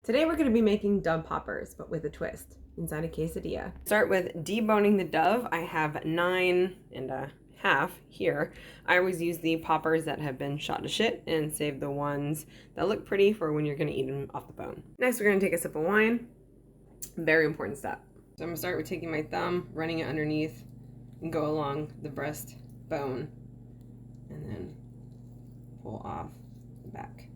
Today we're going to be making Dove Poppers, but with a twist, inside a quesadilla. Start with deboning the Dove. I have 9.5 here. I always use the poppers that have been shot to shit and save the ones that look pretty for when you're going to eat them off the bone. Next, we're going to take a sip of wine. Very important step. So I'm going to start with taking my thumb, running it underneath, and go along the breast bone, and then pull off the back.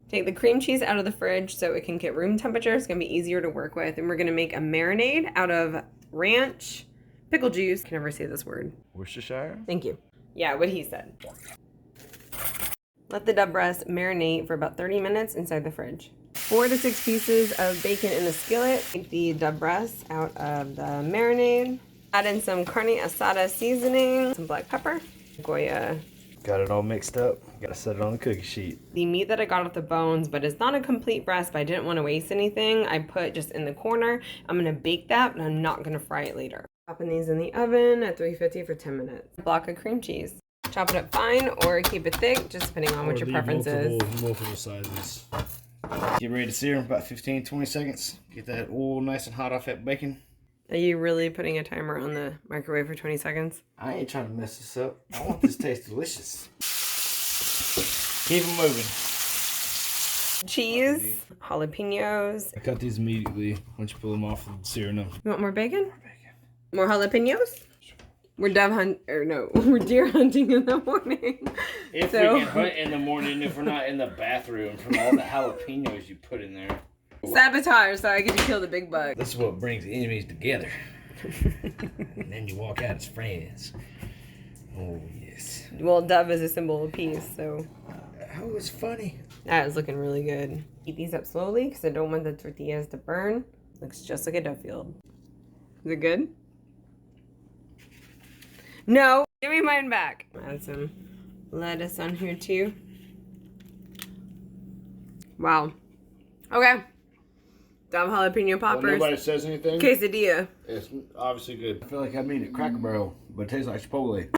Take the cream cheese out of the fridge so it can get room temperature. It's gonna be easier to work with. And we're gonna make a marinade out of ranch, pickle juice. I can never say this word. Worcestershire? Thank you. Yeah, what he said. Let the Dove breast marinate for about 30 minutes inside the fridge. 4 to 6 pieces of bacon in the skillet. Take the Dove breast out of the marinade. Add in some carne asada seasoning, some black pepper, Goya. Got it all mixed up. Gotta set it on the cookie sheet. The meat that I got off the bones, but it's not a complete breast, but I didn't want to waste anything, I put just in the corner. I'm gonna bake that, but I'm not gonna fry it later. Popping these in the oven at 350 for 10 minutes. A block of cream cheese. Chop it up fine or keep it thick, just depending on what your preference is. Multiple sizes. Get ready to sear in about 15-20 seconds. Get that oil nice and hot off that bacon. Are you really putting a timer on the microwave for 20 seconds? I ain't trying to mess this up. I want this to taste delicious. Keep them moving. Cheese, jalapenos. I cut these immediately once you pull them off and searing them. You want more bacon? More jalapenos? We're we're deer hunting in the morning. If we can hunt in the morning, if we're not in the bathroom from all the jalapenos you put in there. Sabotage, so I get to kill the big bug. This is what brings enemies together. And then you walk out as friends. Oh, yes. Well, Dove is a symbol of peace, so. Oh, it's funny. That is looking really good. Eat these up slowly because I don't want the tortillas to burn. Looks just like a Dove field. Is it good? No! Give me mine back. Add some lettuce on here too. Wow. Okay. Dove jalapeno poppers. Well, nobody says anything. Quesadilla. It's obviously good. I feel like I'm eating a Cracker Barrel, but it tastes like Chipotle.